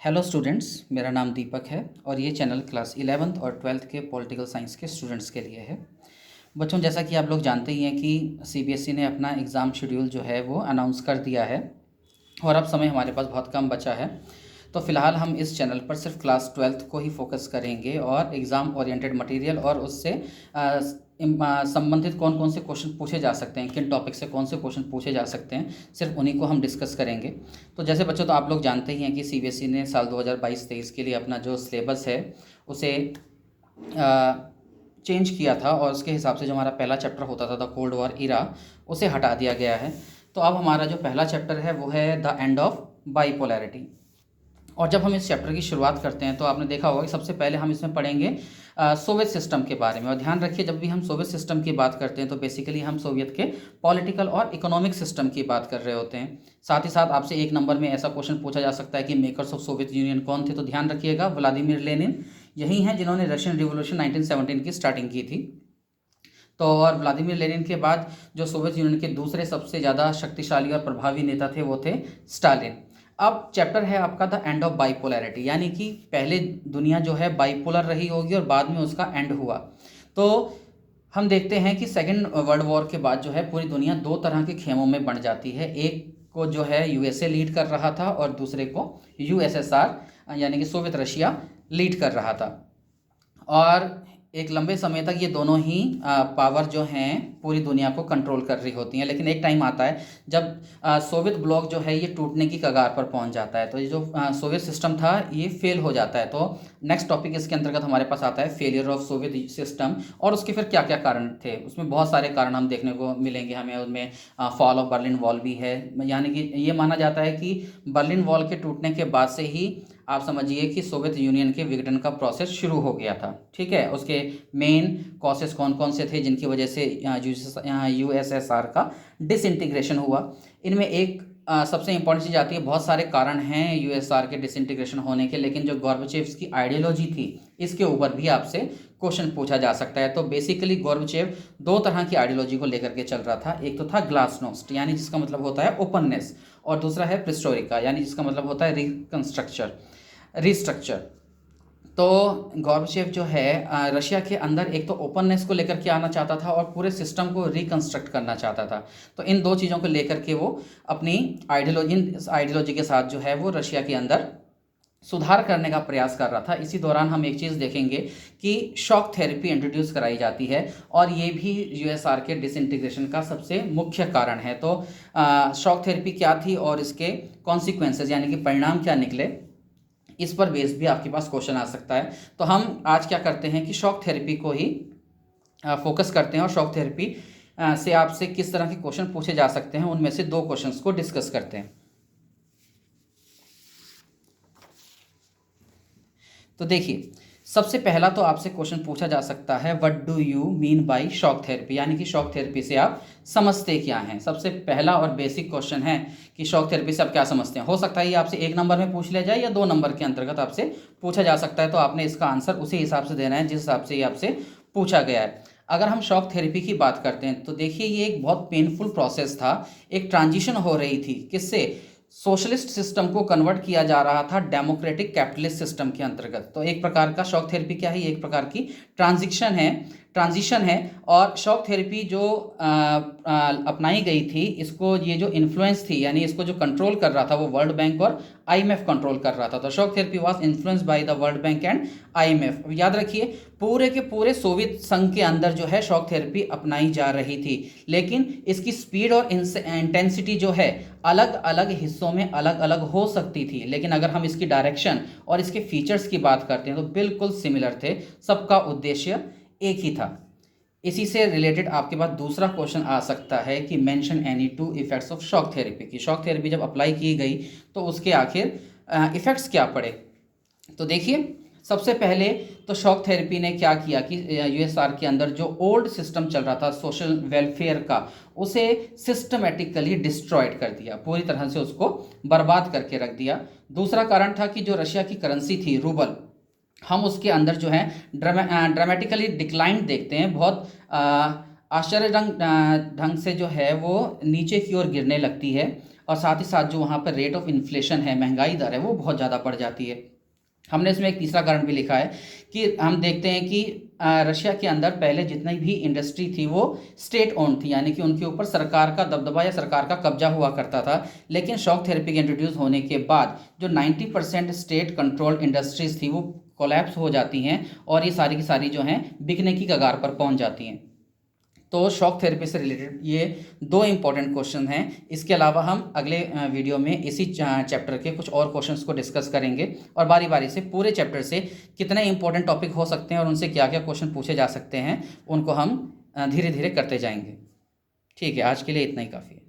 Hello students, मेरा नाम दीपक है और ये चैनल क्लास 11th और 12th के पॉलिटिकल साइंस के स्टूडेंट्स के लिए है। बच्चों, जैसा कि आप लोग जानते ही हैं कि सीबीएसई ने अपना एग्ज़ाम शेड्यूल जो है वो अनाउंस कर दिया है और अब समय हमारे पास बहुत कम बचा है। तो फ़िलहाल हम इस चैनल पर सिर्फ क्लास 12th को ही फोकस करेंगे और एग्ज़ाम ओरिएंटेड मटेरियल और उससे संबंधित कौन कौन से क्वेश्चन पूछे जा सकते हैं, किन टॉपिक से कौन से क्वेश्चन पूछे जा सकते हैं, सिर्फ उन्हीं को हम डिस्कस करेंगे। तो जैसे बच्चों, तो आप लोग जानते ही हैं कि सीबीएसई ने साल 2022-23 के लिए अपना जो सिलेबस है उसे चेंज किया था और उसके हिसाब से जो हमारा पहला चैप्टर होता था द कोल्ड वॉर इरा, उसे हटा दिया गया है। तो अब हमारा जो पहला चैप्टर है वो है द एंड ऑफ बाईपोलैरिटी। और जब हम इस चैप्टर की शुरुआत करते हैं तो आपने देखा होगा कि सबसे पहले हम इसमें पढ़ेंगे सोवियत सिस्टम के बारे में। और ध्यान रखिए, जब भी हम सोवियत सिस्टम की बात करते हैं तो बेसिकली हम सोवियत के पॉलिटिकल और इकोनॉमिक सिस्टम की बात कर रहे होते हैं। साथ ही साथ आपसे एक नंबर में ऐसा क्वेश्चन पूछा जा सकता है कि मेकर्स ऑफ सोवियत यूनियन कौन थे। तो ध्यान रखिएगा, व्लादिमीर लेनिन यही हैं जिन्होंने रशियन रिवॉल्यूशन 1917 की स्टार्टिंग की थी। तो और व्लादिमीर लेनिन के बाद जो सोवियत यूनियन के दूसरे सबसे ज़्यादा शक्तिशाली और प्रभावी नेता थे वो थे स्टालिन। अब चैप्टर है आपका द एंड ऑफ बाईपोलैरिटी, यानी कि पहले दुनिया जो है बाईपोलर रही होगी और बाद में उसका एंड हुआ। तो हम देखते हैं कि सेकेंड वर्ल्ड वॉर के बाद जो है पूरी दुनिया दो तरह के खेमों में बंट जाती है। एक को जो है यूएसए लीड कर रहा था और दूसरे को यूएसएसआर यानी कि सोवियत रशिया लीड कर रहा था। और एक लंबे समय तक ये दोनों ही पावर जो हैं पूरी दुनिया को कंट्रोल कर रही होती हैं। लेकिन एक टाइम आता है जब सोवियत ब्लॉक जो है ये टूटने की कगार पर पहुंच जाता है। तो ये जो सोवियत सिस्टम था ये फेल हो जाता है। तो नेक्स्ट टॉपिक इसके अंतर्गत हमारे पास आता है फेलियर ऑफ सोवियत सिस्टम और उसके फिर क्या क्या कारण थे। उसमें बहुत सारे कारण हम देखने को मिलेंगे हमें। उसमें फॉल ऑफ बर्लिन वॉल भी है, यानी कि ये माना जाता है कि बर्लिन वॉल के टूटने के बाद से ही आप समझिए कि सोवियत यूनियन के विघटन का प्रोसेस शुरू हो गया था। ठीक है, उसके मेन कॉसेस कौन कौन से थे जिनकी वजह से यूएसएसआर का डिसइंटीग्रेशन हुआ। इनमें एक सबसे इंपॉर्टेंट चीज़ आती है, बहुत सारे कारण हैं यूएसएसआर के डिसइंटीग्रेशन होने के, लेकिन जो गोर्बाचेव की आइडियोलॉजी थी इसके ऊपर भी आपसे क्वेश्चन पूछा जा सकता है। तो बेसिकली गोर्बाचेव दो तरह की आइडियोलॉजी को लेकर के चल रहा था। एक तो था ग्लासनोस्ट, यानी जिसका मतलब होता है ओपननेस, और दूसरा है प्रेस्टोरिका, यानी जिसका मतलब होता है रिस्ट्रक्चर। तो गोर्बाचेव जो है रशिया के अंदर एक तो ओपननेस को लेकर के आना चाहता था और पूरे सिस्टम को रिकंस्ट्रक्ट करना चाहता था। तो इन दो चीज़ों को लेकर के वो अपनी आइडियोलॉजी के साथ जो है वो रशिया के अंदर सुधार करने का प्रयास कर रहा था। इसी दौरान हम एक चीज़ देखेंगे कि शॉक थेरेपी इंट्रोड्यूस कराई जाती है और ये भी यूएसआर के डिसइंटीग्रेशन का सबसे मुख्य कारण है। तो शॉक थेरेपी क्या थी और इसके कॉन्सिक्वेंसेस यानी कि परिणाम क्या निकले, इस पर बेस भी आपके पास क्वेश्चन आ सकता है। तो हम आज क्या करते हैं कि शॉक थेरेपी को ही फोकस करते हैं और शॉक थेरेपी से आपसे किस तरह के क्वेश्चन पूछे जा सकते हैं उनमें से दो क्वेश्चंस को डिस्कस करते हैं। तो देखिए, सबसे पहला तो आपसे क्वेश्चन पूछा जा सकता है what do you mean by shock therapy, यानी कि शॉक थेरेपी से आप समझते क्या हैं। सबसे पहला और बेसिक क्वेश्चन है कि शॉक थेरेपी से आप क्या समझते हैं। हो सकता है ये आपसे एक नंबर में पूछ लिया जाए या दो नंबर के अंतर्गत आपसे पूछा जा सकता है। तो आपने इसका आंसर उसी हिसाब से देना है जिस हिसाब से ये आपसे पूछा गया है। अगर हम शॉक थेरेपी की बात करते हैं तो देखिए, ये एक बहुत पेनफुल प्रोसेस था। एक ट्रांजिशन हो रही थी, किससे, सोशलिस्ट सिस्टम को कन्वर्ट किया जा रहा था डेमोक्रेटिक कैपिटलिस्ट सिस्टम के अंतर्गत। तो एक प्रकार का शॉक थेरेपी क्या है, एक प्रकार की ट्रांजिशन है। और शॉक थेरेपी जो अपनाई गई थी, इसको ये जो इन्फ्लुएंस थी यानी इसको जो कंट्रोल कर रहा था वो वर्ल्ड बैंक और आईएमएफ कंट्रोल कर रहा था। तो shock therapy was influenced by the world bank and IMF. याद रखिए, पूरे के पूरे सोवियत संघ के अंदर जो है शॉक थेरेपी अपनाई जा रही थी, लेकिन इसकी स्पीड और इंटेंसिटी जो है अलग अलग हिस्सों में अलग अलग हो सकती थी। लेकिन अगर हम इसकी डायरेक्शन और इसके फीचर्स की बात करते हैं तो बिल्कुल सिमिलर थे, सबका उद्देश्य एक ही था। इसी से रिलेटेड आपके पास दूसरा क्वेश्चन आ सकता है कि mention any two effects of shock therapy, की शॉक थेरेपी जब अप्लाई की गई तो उसके आखिर इफेक्ट्स क्या पड़े। तो देखिए, सबसे पहले तो शॉक थेरेपी ने क्या किया कि यूएसआर के अंदर जो ओल्ड सिस्टम चल रहा था सोशल वेलफेयर का, उसे सिस्टमेटिकली डिस्ट्रॉयड कर दिया, पूरी तरह से उसको बर्बाद करके रख दिया। दूसरा कारण था कि जो रशिया की करेंसी थी रूबल, हम उसके अंदर जो है ड्रामेटिकली डिक्लाइन देखते हैं। बहुत आश्चर्य ढंग से जो है वो नीचे की ओर गिरने लगती है और साथ ही साथ जो वहाँ पर रेट ऑफ इन्फ्लेशन है, महंगाई दर है, वो बहुत ज़्यादा बढ़ जाती है। हमने इसमें एक तीसरा कारण भी लिखा है कि हम देखते हैं कि रशिया के अंदर पहले जितनी भी इंडस्ट्री थी वो स्टेट ओन थी, यानी कि उनके ऊपर सरकार का दबदबा या सरकार का कब्जा हुआ करता था। लेकिन शॉक थेरेपी के इंट्रोड्यूस होने के बाद जो 90% स्टेट कंट्रोल्ड इंडस्ट्रीज थी वो कोलैप्स हो जाती हैं और ये सारी की सारी जो हैं बिकने की कगार पर पहुंच जाती हैं। तो शॉक थेरेपी से रिलेटेड ये दो इम्पॉर्टेंट क्वेश्चन हैं। इसके अलावा हम अगले वीडियो में इसी चैप्टर के कुछ और क्वेश्चंस को डिस्कस करेंगे और बारी बारी से पूरे चैप्टर से कितने इंपॉर्टेंट टॉपिक हो सकते हैं और उनसे क्या क्या क्वेश्चन पूछे जा सकते हैं उनको हम धीरे धीरे करते जाएंगे। ठीक है, आज के लिए इतना ही काफ़ी है।